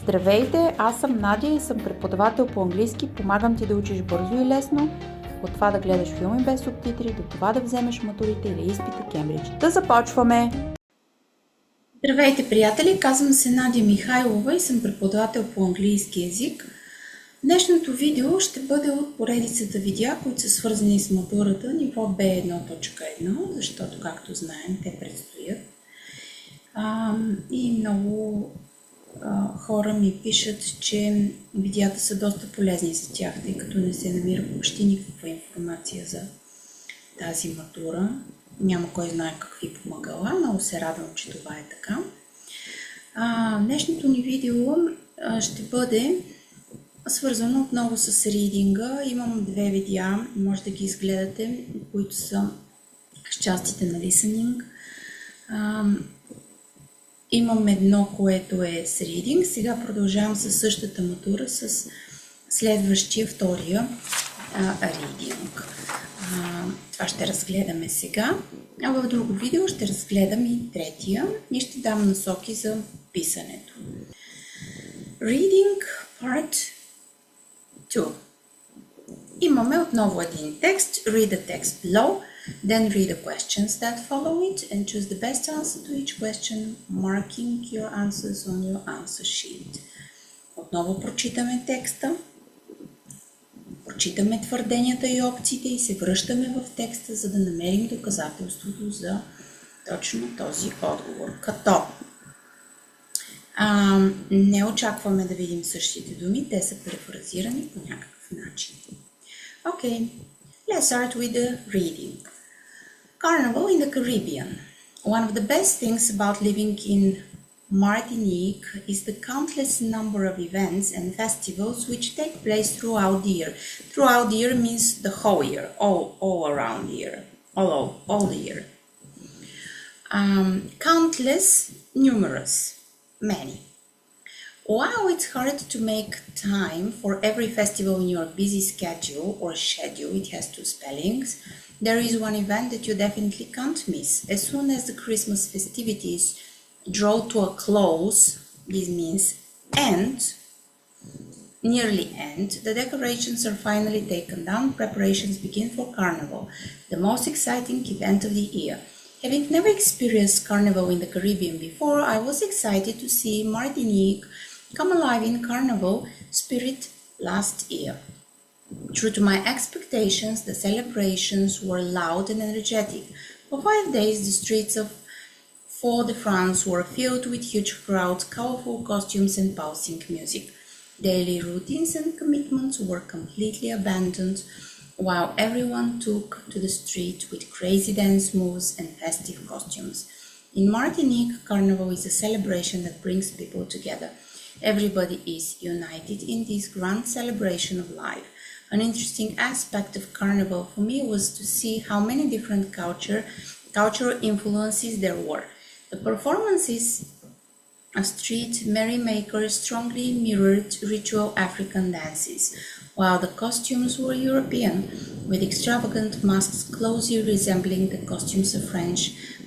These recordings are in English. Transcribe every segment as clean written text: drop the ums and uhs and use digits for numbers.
Здравейте, аз съм Надя и съм преподавател по английски. Помагам ти да учиш бързо и лесно, от това да гледаш филми без субтитри, до това да вземеш матурите или изпити Кембридж. Да започваме! Здравейте, приятели! Казвам се Надя Михайлова и съм преподавател по английски език. Днешното видео ще бъде от поредицата видеа, които са свързани с матурата ниво В1.1, защото, както знаем, те предстоят. И много хора ми пишат, че видеята са доста полезни за тях, тъй като не се намира почти никаква информация за тази матура. Няма кой знае какви помагала, много се радвам, че това е така. Днешното ни видео ще бъде свързано отново с ридинга. Имам две видеа, може да ги изгледате, които са с частите на listening. Имам едно, което е с ридинг. Сега продължавам със същата матура с следващия, втория ридинг. Това ще разгледаме сега. А в друго видео ще разгледам и третия и ще дам насоки за писането. Reading Part 2. Имаме отново един текст. Read the text below, then read the questions that follow it and choose the best answer to each question, marking your answers on your answer sheet. Отново прочитаме текста. Прочитаме твърденията и опциите и се връщаме в текста, за да намерим доказателството за точно този отговор. Като не очакваме да видим същите думи, те са префразирани по някакъв начин. Okay, let's start with the reading. Carnival in the Caribbean. One of the best things about living in Martinique is the countless number of events and festivals which take place throughout the year. Throughout the year means the whole year, all around the year, all the year. Countless, numerous, many. While it's hard to make time for every festival in your busy schedule, it has two spellings, there is one event that you definitely can't miss. As soon as the Christmas festivities draw to a close, this means end, nearly end, the decorations are finally taken down, preparations begin for Carnival, the most exciting event of the year. Having never experienced Carnival in the Caribbean before, I was excited to see Martinique come alive in Carnival spirit last year. True to my expectations, the celebrations were loud and energetic. For 5 days, the streets of Fort-de-France were filled with huge crowds, colorful costumes and pulsing music. Daily routines and commitments were completely abandoned, while everyone took to the street with crazy dance moves and festive costumes. In Martinique, Carnival is a celebration that brings people together. Everybody is united in this grand celebration of life. An interesting aspect of Carnival for me was to see how many different cultural influences there were. The performances of street merrymakers strongly mirrored ritual African dances, while the costumes were European, with extravagant masks closely resembling the costumes of French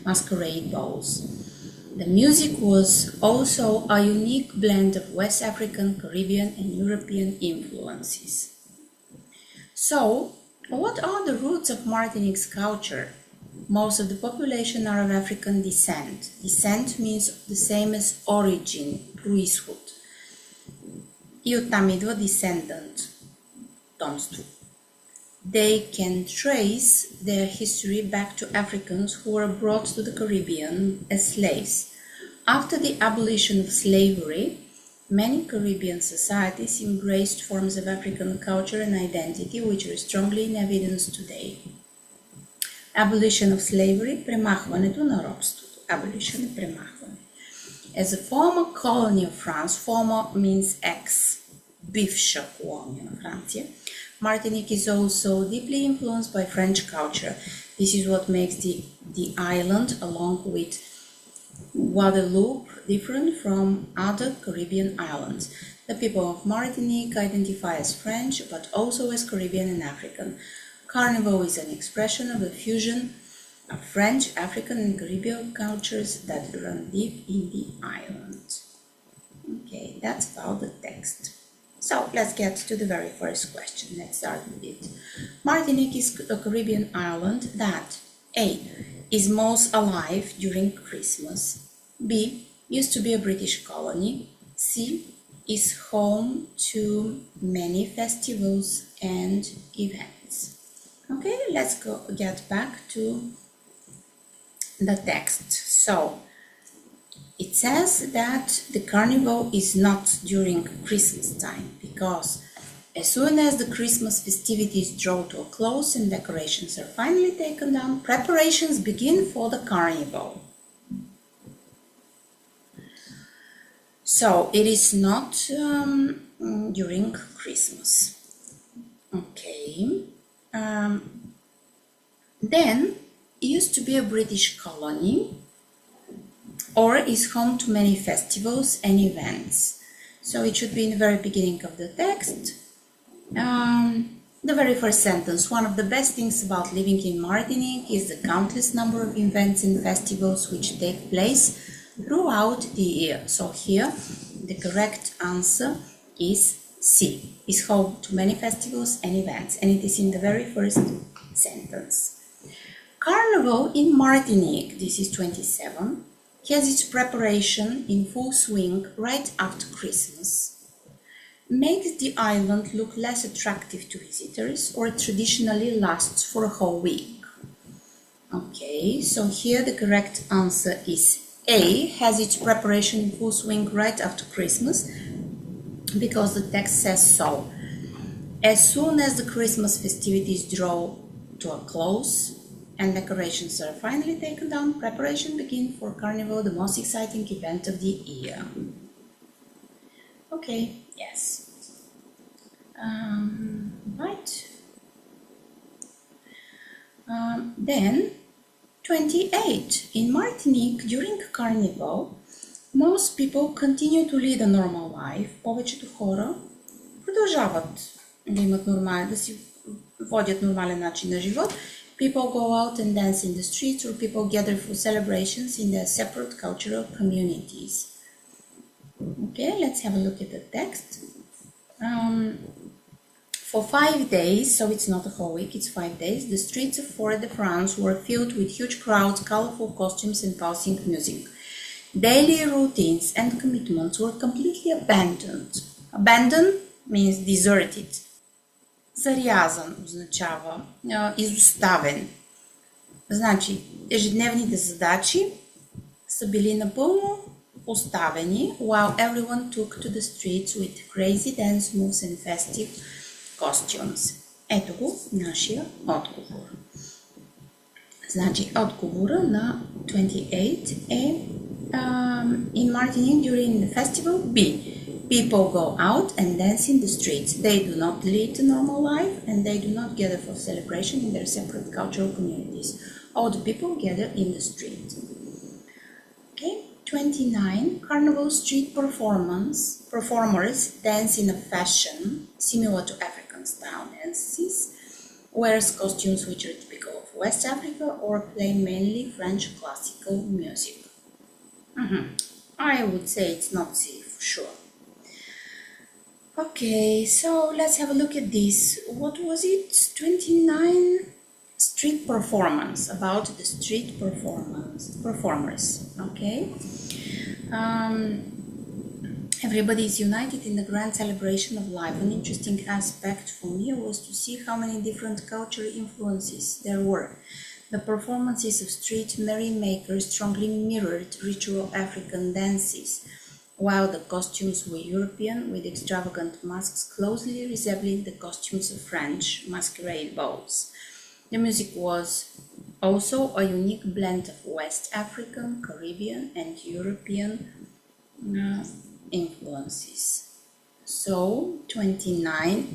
masquerade balls. The music was also a unique blend of West African, Caribbean, and European influences. So, what are the roots of Martinique's culture? Most of the population are of African descent. Descent means the same as origin, происход. И оттам идва descendant, томство. They can trace their history back to Africans who were brought to the Caribbean as slaves. After the abolition of slavery, many Caribbean societies embraced forms of African culture and identity which are strongly in evidence today. Abolition of slavery, премахването на робството. Abolition е премахване. As a former colony of France, former means ex, бивша колония на Франция, Martinique is also deeply influenced by French culture. This is what makes the island, along with Guadeloupe, different from other Caribbean islands. The people of Martinique identify as French, but also as Caribbean and African. Carnival is an expression of the fusion of French, African, and Caribbean cultures that run deep in the island. Okay, that's about the text. So let's get to the very first question. Let's start with it. Martinique is a Caribbean island that A. is most alive during Christmas, B. used to be a British colony, C. is home to many festivals and events. Okay, let's get back to the text. So it says that the carnival is not during Christmas time because as soon as the Christmas festivities draw to a close and decorations are finally taken down, preparations begin for the carnival. So it is not during Christmas. Okay. Then it used to be a British colony or is home to many festivals and events. So it should be in the very beginning of the text. The very first sentence, one of the best things about living in Martinique is the countless number of events and festivals which take place throughout the year. So here the correct answer is C, is home to many festivals and events, and it is in the very first sentence. Carnival in Martinique, this is 27, has its preparation in full swing right after Christmas, makes the island look less attractive to visitors or traditionally lasts for a whole week. Okay, so here the correct answer is A, has its preparation in full swing right after Christmas, because the text says so. As soon as the Christmas festivities draw to a close and decorations are finally taken down, preparation begins for Carnival, the most exciting event of the year. Okay, yes. Right. Then 28. In Martinique, during Carnival, most people continue to lead a normal life. Повечето хора продължават да си водят нормален начин на живот. People go out and dance in the streets, or people gather for celebrations in their separate cultural communities. Okay, let's have a look at the text. For 5 days, so it's not a whole week, it's 5 days, the streets of Fort-de-France were filled with huge crowds, colorful costumes, and pulsing music. Daily routines and commitments were completely abandoned. Abandoned means deserted. Зарязан означава изоставен. Значи, ежедневните задачи са били напълно оставени, while everyone took to the streets with crazy dance moves and festive costumes. Ето го нашия отговор. Значи, отговора на 28 е in Martinique during the festival, B. People go out and dance in the streets. They do not lead a normal life and they do not gather for celebration in their separate cultural communities. All the people gather in the street. Okay, 29. Carnival street performers dance in a fashion similar to African style dances, wears costumes which are typical of West Africa, or play mainly French classical music. I would say it's not safe for sure. Okay, so let's have a look at this. What was it? 29 street performance, about the street performers. Okay. Everybody is united in the grand celebration of life. An interesting aspect for me was to see how many different cultural influences there were. The performances of street merrymakers strongly mirrored ritual African dances, while the costumes were European, with extravagant masks closely resembling the costumes of French masquerade balls. The music was also a unique blend of West African, Caribbean, and European influences. So, 29.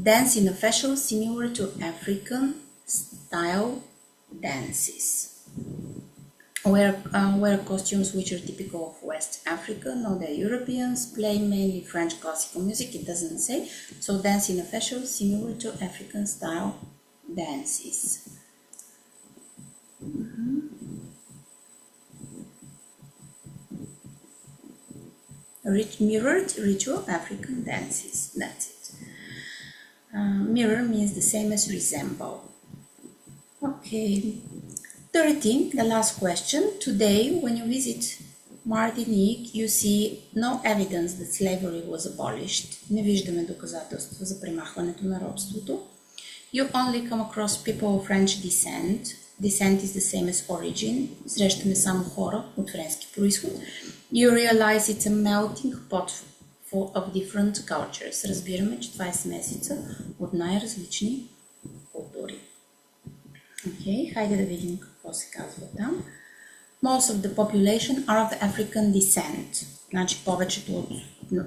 Dance in a fashion similar to African style dances. Wear costumes which are typical of West Africa. No, they're Europeans. Play mainly French classical music. It doesn't say. So dance in a fashion similar to African style dances. Mirrored ritual African dances. That's it. Mirror means the same as resemble. Okay. 13, the last question. Today, when you visit Martinique, you see no evidence that slavery was abolished. Не виждаме доказателства за премахването на робството. You only come across people of French descent. Descent is the same as origin. Срещаме само хора от френски происход. You realize it's a melting pot of different cultures. Разбираме, че това е смесица от най-различни култури. Окей, хайде да видим какво се казва там. Most of the population are of the African descent. Значи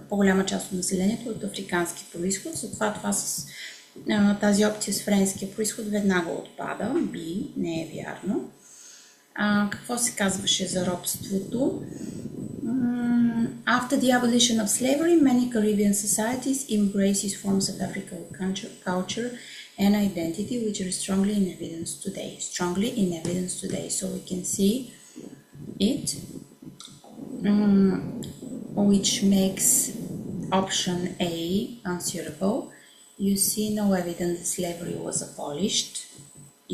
по-голяма част от населението е от африкански происход, затова това с тази опция с френския происход веднага отпада. B не е вярно. Какво се казваше за робството? After the abolition of slavery, many Caribbean societies embrace forms of African culture and identity which are strongly in evidence today. Strongly in evidence today. So we can see it, which makes option A unsuitable. You see no evidence that slavery was abolished.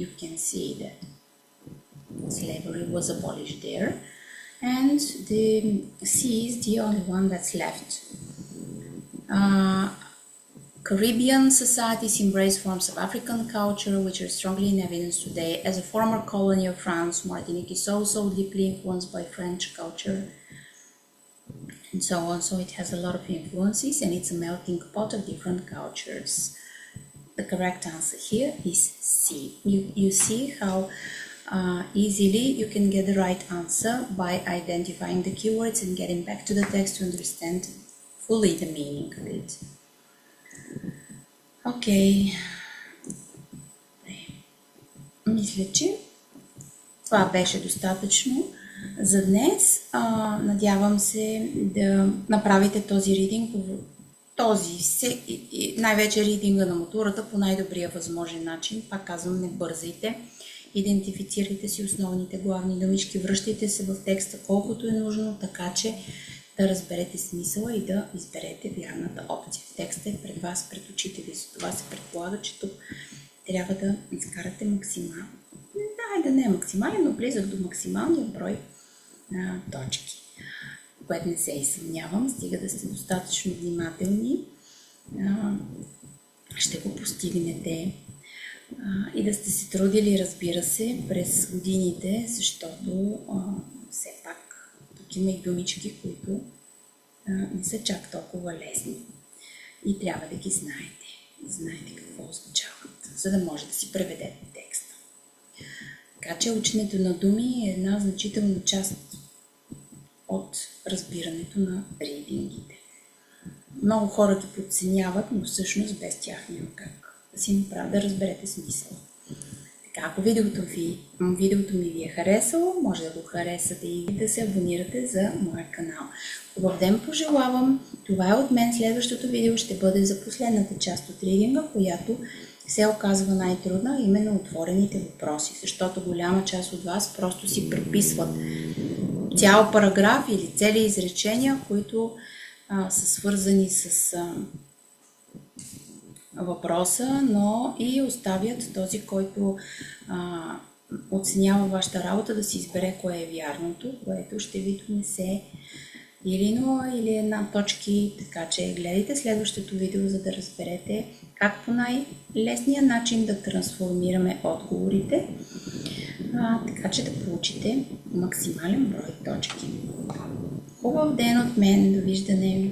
You can see that slavery was abolished there. And the C is the only one that's left. Caribbean societies embrace forms of African culture which are strongly in evidence today. As a former colony of France, Martinique is also deeply influenced by French culture and so on. So it has a lot of influences and it's a melting pot of different cultures. The correct answer here is C. You see how easily you can get the right answer by identifying the keywords and getting back to the text to understand fully the meaning of it. Окей. Мисля, че това беше достатъчно за днес. Надявам се да направите този ридинг, най-вече ридинга на матурата по най-добрия възможен начин. Пак казвам, не бързайте. Идентифицирайте си основните главни думички, връщайте се в текста колкото е нужно, така че да разберете смисъла и да изберете вярната опция. Текстът е пред вас, пред очите ви. За това се предполага, че тук трябва да изкарате максимално. Да не е максимален, но близък до максималния брой точки. Което не се и съмнявам, стига да сте достатъчно внимателни, ще го постигнете. И да сте се трудили, разбира се, през годините, защото все пак тук има и думички, които не са чак толкова лесни. И трябва да ги знаете. Знаете какво означават, за да може да си преведете текста. Така че ученето на думи е една значителна част от разбирането на ридингите. Много хора ги подценяват, но всъщност без тях няма как да си направя да разберете смисъла. Така, ако видеото ми ви е харесало, може да го харесате и да се абонирате за моя канал. Хубав ден пожелавам! Това е от мен. Следващото видео ще бъде за последната част от ридинга, която се оказва най-трудна, именно отворените въпроси, защото голяма част от вас просто си преписват цял параграф или цели изречения, които са свързани с въпроса, но и оставят този, който оценява вашата работа, да си избере кое е вярното, което ще ви донесе или 0, или 1 точки, така че гледайте следващото видео, за да разберете как по най-лесния начин да трансформираме отговорите, така че да получите максимален брой точки. Хубав ден от мен, довиждане!